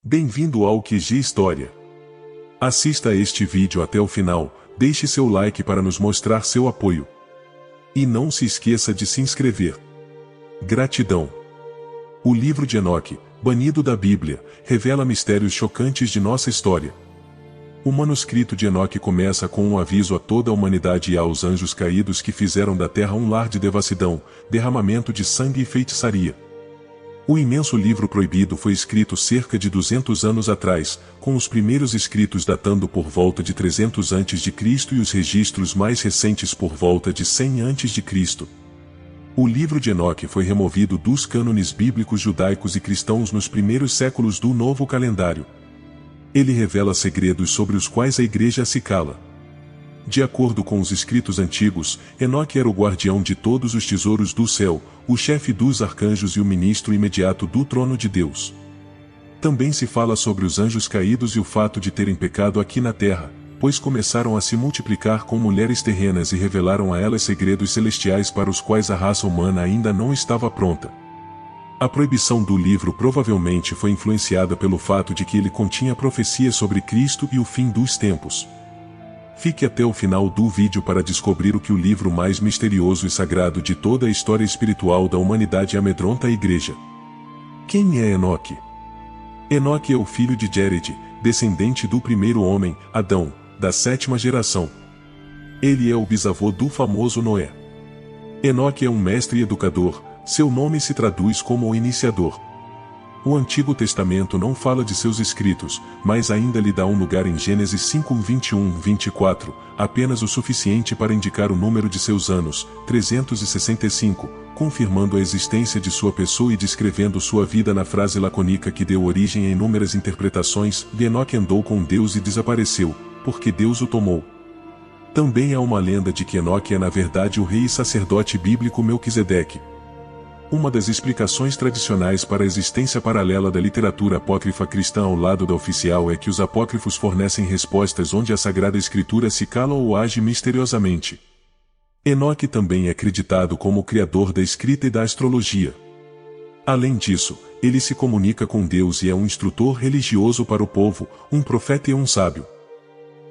Bem-vindo ao QG História. Assista a este vídeo até o final, deixe seu like para nos mostrar seu apoio. E não se esqueça de se inscrever. Gratidão. O livro de Enoque, banido da Bíblia, revela mistérios chocantes de nossa história. O manuscrito de Enoque começa com um aviso a toda a humanidade e aos anjos caídos que fizeram da terra um lar de devassidão, derramamento de sangue e feitiçaria. O imenso livro proibido foi escrito cerca de 200 anos atrás, com os primeiros escritos datando por volta de 300 a.C. e os registros mais recentes por volta de 100 a.C. O livro de Enoque foi removido dos cânones bíblicos judaicos e cristãos nos primeiros séculos do novo calendário. Ele revela segredos sobre os quais a igreja se cala. De acordo com os escritos antigos, Enoque era o guardião de todos os tesouros do céu, o chefe dos arcanjos e o ministro imediato do trono de Deus. Também se fala sobre os anjos caídos e o fato de terem pecado aqui na terra, pois começaram a se multiplicar com mulheres terrenas e revelaram a elas segredos celestiais para os quais a raça humana ainda não estava pronta. A proibição do livro provavelmente foi influenciada pelo fato de que ele continha profecias sobre Cristo e o fim dos tempos. Fique até o final do vídeo para descobrir o que o livro mais misterioso e sagrado de toda a história espiritual da humanidade amedronta a igreja. Quem é Enoque? Enoque é o filho de Jared, descendente do primeiro homem, Adão, da 7ª geração. Ele é o bisavô do famoso Noé. Enoque é um mestre e educador, seu nome se traduz como o iniciador. O Antigo Testamento não fala de seus escritos, mas ainda lhe dá um lugar em Gênesis 5:21-24, apenas o suficiente para indicar o número de seus anos, 365, confirmando a existência de sua pessoa e descrevendo sua vida na frase lacônica que deu origem a inúmeras interpretações: Enoque andou com Deus e desapareceu, porque Deus o tomou. Também há uma lenda de que Enoque é na verdade o rei e sacerdote bíblico Melquisedeque. Uma das explicações tradicionais para a existência paralela da literatura apócrifa cristã ao lado da oficial é que os apócrifos fornecem respostas onde a Sagrada Escritura se cala ou age misteriosamente. Enoque também é acreditado como o criador da escrita e da astrologia. Além disso, ele se comunica com Deus e é um instrutor religioso para o povo, um profeta e um sábio.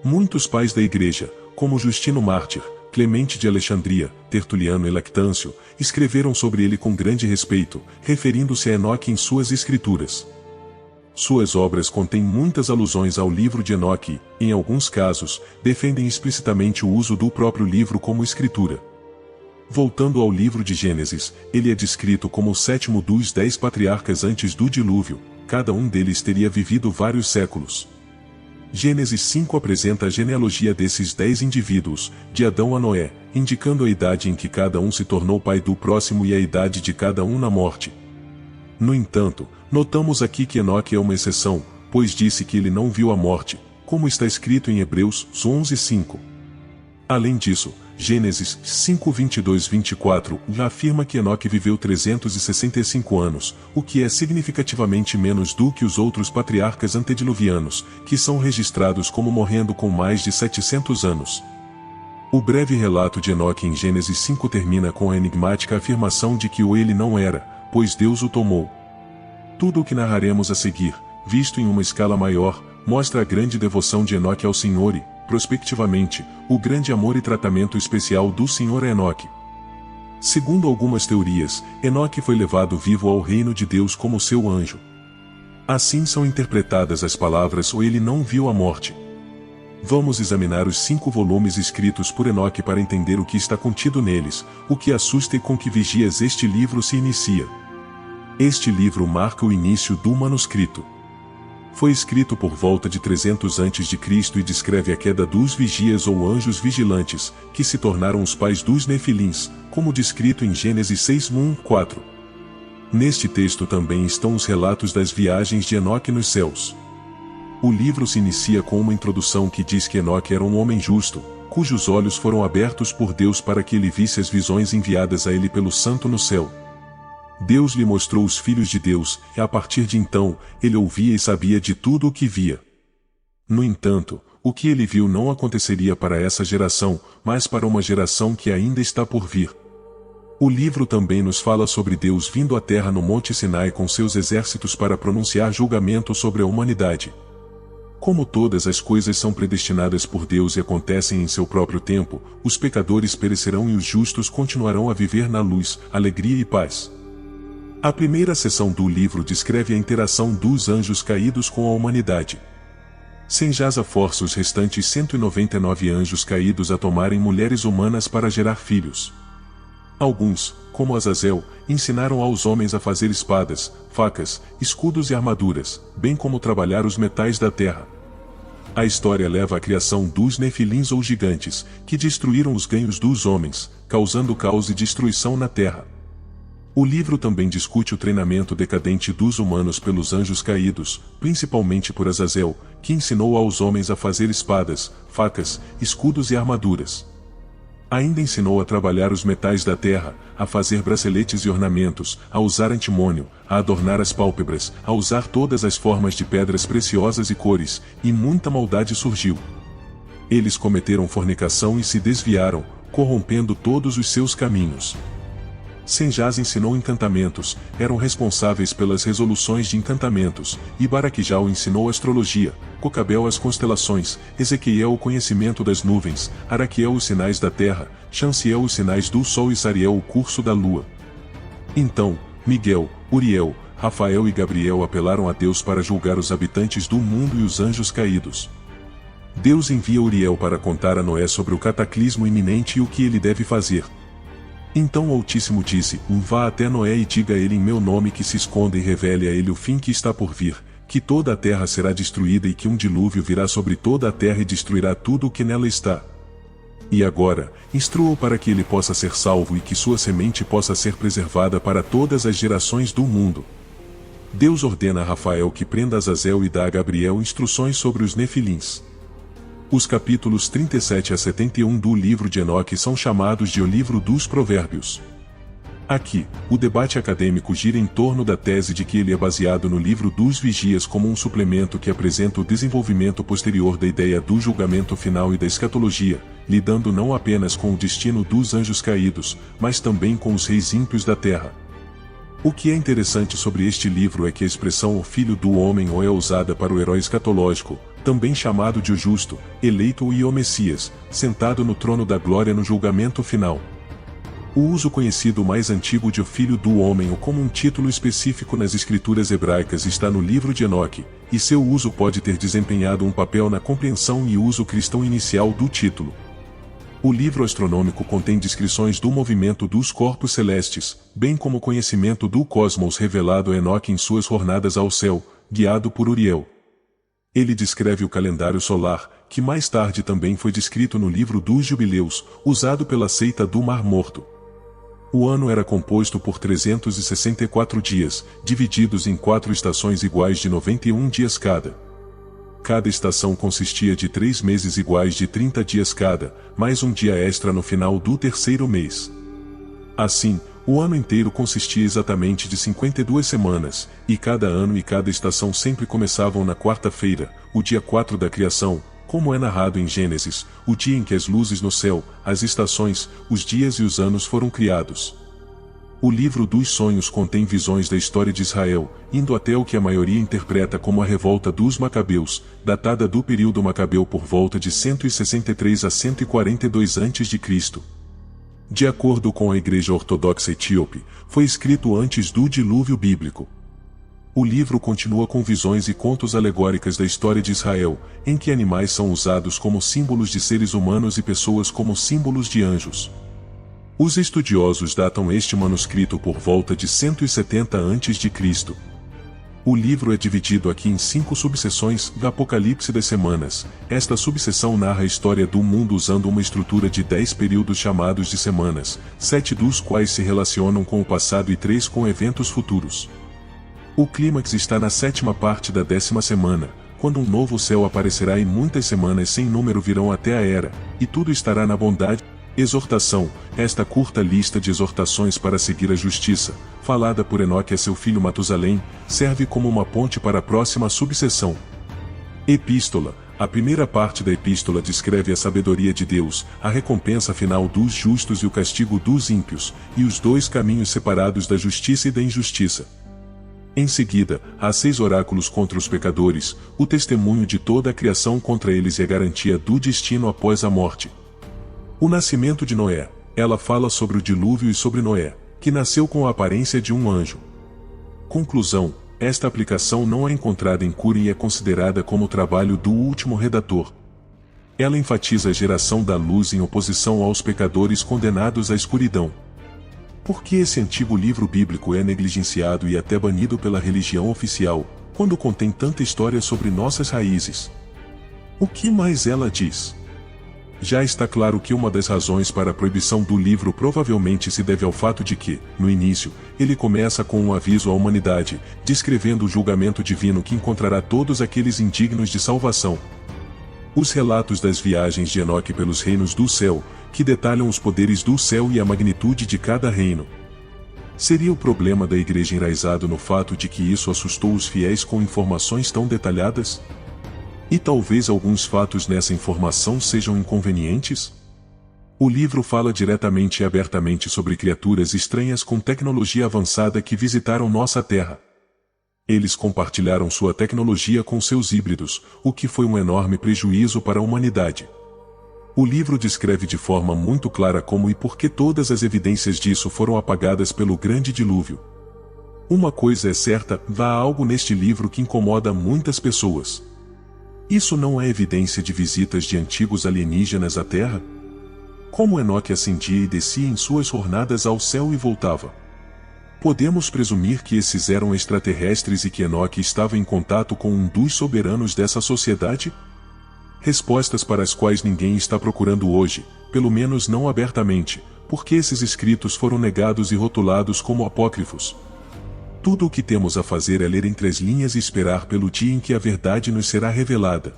Muitos pais da igreja, como Justino Mártir, Clemente de Alexandria, Tertuliano e Lactâncio, escreveram sobre ele com grande respeito, referindo-se a Enoque em suas escrituras. Suas obras contêm muitas alusões ao livro de Enoque e, em alguns casos, defendem explicitamente o uso do próprio livro como escritura. Voltando ao livro de Gênesis, ele é descrito como o 7º dos 10 patriarcas antes do dilúvio, cada um deles teria vivido vários séculos. Gênesis 5 apresenta a genealogia desses 10 indivíduos, de Adão a Noé, indicando a idade em que cada um se tornou pai do próximo e a idade de cada um na morte. No entanto, notamos aqui que Enoque é uma exceção, pois disse que ele não viu a morte, como está escrito em Hebreus 11:5. Além disso, Gênesis 5:22-24 afirma que Enoque viveu 365 anos, o que é significativamente menos do que os outros patriarcas antediluvianos, que são registrados como morrendo com mais de 700 anos. O breve relato de Enoque em Gênesis 5 termina com a enigmática afirmação de que ele não era, pois Deus o tomou. Tudo o que narraremos a seguir, visto em uma escala maior, mostra a grande devoção de Enoque ao Senhor e, prospectivamente, o grande amor e tratamento especial do Senhor a Enoque. Segundo algumas teorias, Enoque foi levado vivo ao reino de Deus como seu anjo. Assim são interpretadas as palavras "ou ele não viu a morte". Vamos examinar os 5 volumes escritos por Enoque para entender o que está contido neles, o que assusta e com que vigias este livro se inicia. Este livro marca o início do manuscrito. Foi escrito por volta de 300 a.C. e descreve a queda dos vigias ou anjos vigilantes, que se tornaram os pais dos Nefilins, como descrito em Gênesis 6:1-4. Neste texto também estão os relatos das viagens de Enoque nos céus. O livro se inicia com uma introdução que diz que Enoque era um homem justo, cujos olhos foram abertos por Deus para que ele visse as visões enviadas a ele pelo Santo no céu. Deus lhe mostrou os filhos de Deus, e a partir de então, ele ouvia e sabia de tudo o que via. No entanto, o que ele viu não aconteceria para essa geração, mas para uma geração que ainda está por vir. O livro também nos fala sobre Deus vindo à Terra no Monte Sinai com seus exércitos para pronunciar julgamento sobre a humanidade. Como todas as coisas são predestinadas por Deus e acontecem em seu próprio tempo, os pecadores perecerão e os justos continuarão a viver na luz, alegria e paz. A primeira seção do livro descreve a interação dos anjos caídos com a humanidade. Sem jaz a força os restantes 199 anjos caídos a tomarem mulheres humanas para gerar filhos. Alguns, como Azazel, ensinaram aos homens a fazer espadas, facas, escudos e armaduras, bem como trabalhar os metais da terra. A história leva à criação dos Nefilins ou gigantes, que destruíram os ganhos dos homens, causando caos e destruição na terra. O livro também discute o treinamento decadente dos humanos pelos anjos caídos, principalmente por Azazel, que ensinou aos homens a fazer espadas, facas, escudos e armaduras. Ainda ensinou a trabalhar os metais da terra, a fazer braceletes e ornamentos, a usar antimônio, a adornar as pálpebras, a usar todas as formas de pedras preciosas e cores, e muita maldade surgiu. Eles cometeram fornicação e se desviaram, corrompendo todos os seus caminhos. Senjaz ensinou encantamentos, eram responsáveis pelas resoluções de encantamentos, e Baraquijal ensinou astrologia, Cocabel as constelações, Ezequiel o conhecimento das nuvens, Araquiel os sinais da terra, Chanciel os sinais do sol e Sariel o curso da lua. Então, Miguel, Uriel, Rafael e Gabriel apelaram a Deus para julgar os habitantes do mundo e os anjos caídos. Deus envia Uriel para contar a Noé sobre o cataclismo iminente e o que ele deve fazer. Então o Altíssimo disse: Vá até Noé e diga a ele em meu nome que se esconda e revele a ele o fim que está por vir, que toda a terra será destruída e que um dilúvio virá sobre toda a terra e destruirá tudo o que nela está. E agora, instrua-o para que ele possa ser salvo e que sua semente possa ser preservada para todas as gerações do mundo. Deus ordena a Rafael que prenda Azazel e dá a Gabriel instruções sobre os Nefilins. Os capítulos 37 a 71 do livro de Enoque são chamados de o livro dos Provérbios. Aqui, o debate acadêmico gira em torno da tese de que ele é baseado no livro dos Vigias como um suplemento que apresenta o desenvolvimento posterior da ideia do julgamento final e da escatologia, lidando não apenas com o destino dos anjos caídos, mas também com os reis ímpios da terra. O que é interessante sobre este livro é que a expressão o Filho do Homem ou é usada para o herói escatológico, também chamado de o Justo, eleito e o Messias, sentado no trono da glória no julgamento final. O uso conhecido mais antigo de o Filho do Homem ou como um título específico nas escrituras hebraicas está no livro de Enoque, e seu uso pode ter desempenhado um papel na compreensão e uso cristão inicial do título. O livro astronômico contém descrições do movimento dos corpos celestes, bem como conhecimento do cosmos revelado a Enoque em suas jornadas ao céu, guiado por Uriel. Ele descreve o calendário solar, que mais tarde também foi descrito no livro dos Jubileus, usado pela seita do Mar Morto. O ano era composto por 364 dias, divididos em 4 estações iguais de 91 dias cada. Cada estação consistia de 3 meses iguais de 30 dias cada, mais um dia extra no final do terceiro mês. Assim, o ano inteiro consistia exatamente de 52 semanas, e cada ano e cada estação sempre começavam na quarta-feira, o dia 4 da criação, como é narrado em Gênesis, o dia em que as luzes no céu, as estações, os dias e os anos foram criados. O livro dos sonhos contém visões da história de Israel, indo até o que a maioria interpreta como a revolta dos Macabeus, datada do período Macabeu por volta de 163 a 142 a.C. De acordo com a Igreja Ortodoxa Etíope, foi escrito antes do dilúvio bíblico. O livro continua com visões e contos alegóricas da história de Israel, em que animais são usados como símbolos de seres humanos e pessoas como símbolos de anjos. Os estudiosos datam este manuscrito por volta de 170 a.C. O livro é dividido aqui em 5 subseções do Apocalipse das Semanas. Esta subseção narra a história do mundo usando uma estrutura de 10 períodos chamados de semanas, 7 dos quais se relacionam com o passado e 3 com eventos futuros. O clímax está na 7ª parte da 10ª semana, quando um novo céu aparecerá e muitas semanas sem número virão até a era, e tudo estará na bondade. Exortação, esta curta lista de exortações para seguir a justiça, falada por Enoque a seu filho Matusalém, serve como uma ponte para a próxima subseção. Epístola. A primeira parte da epístola descreve a sabedoria de Deus, a recompensa final dos justos e o castigo dos ímpios, e os dois caminhos separados da justiça e da injustiça. Em seguida, há 6 oráculos contra os pecadores, o testemunho de toda a criação contra eles e a garantia do destino após a morte. O nascimento de Noé. Ela fala sobre o dilúvio e sobre Noé, que nasceu com a aparência de um anjo. Conclusão. Esta aplicação não é encontrada em Curry e é considerada como o trabalho do último redator. Ela enfatiza a geração da luz em oposição aos pecadores condenados à escuridão. Por que esse antigo livro bíblico é negligenciado e até banido pela religião oficial, quando contém tanta história sobre nossas raízes? O que mais ela diz? Já está claro que uma das razões para a proibição do livro provavelmente se deve ao fato de que, no início, ele começa com um aviso à humanidade, descrevendo o julgamento divino que encontrará todos aqueles indignos de salvação. Os relatos das viagens de Enoque pelos reinos do céu, que detalham os poderes do céu e a magnitude de cada reino. Seria o problema da igreja enraizado no fato de que isso assustou os fiéis com informações tão detalhadas? E talvez alguns fatos nessa informação sejam inconvenientes? O livro fala diretamente e abertamente sobre criaturas estranhas com tecnologia avançada que visitaram nossa Terra. Eles compartilharam sua tecnologia com seus híbridos, o que foi um enorme prejuízo para a humanidade. O livro descreve de forma muito clara como e por que todas as evidências disso foram apagadas pelo grande dilúvio. Uma coisa é certa, há algo neste livro que incomoda muitas pessoas. Isso não é evidência de visitas de antigos alienígenas à Terra? Como Enoque ascendia e descia em suas jornadas ao céu e voltava? Podemos presumir que esses eram extraterrestres e que Enoque estava em contato com um dos soberanos dessa sociedade? Respostas para as quais ninguém está procurando hoje, pelo menos não abertamente, porque esses escritos foram negados e rotulados como apócrifos. Tudo o que temos a fazer é ler entre as linhas e esperar pelo dia em que a verdade nos será revelada.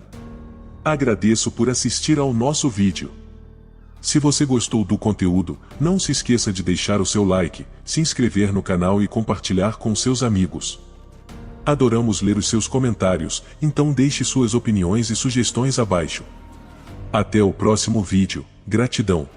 Agradeço por assistir ao nosso vídeo. Se você gostou do conteúdo, não se esqueça de deixar o seu like, se inscrever no canal e compartilhar com seus amigos. Adoramos ler os seus comentários, então deixe suas opiniões e sugestões abaixo. Até o próximo vídeo, gratidão.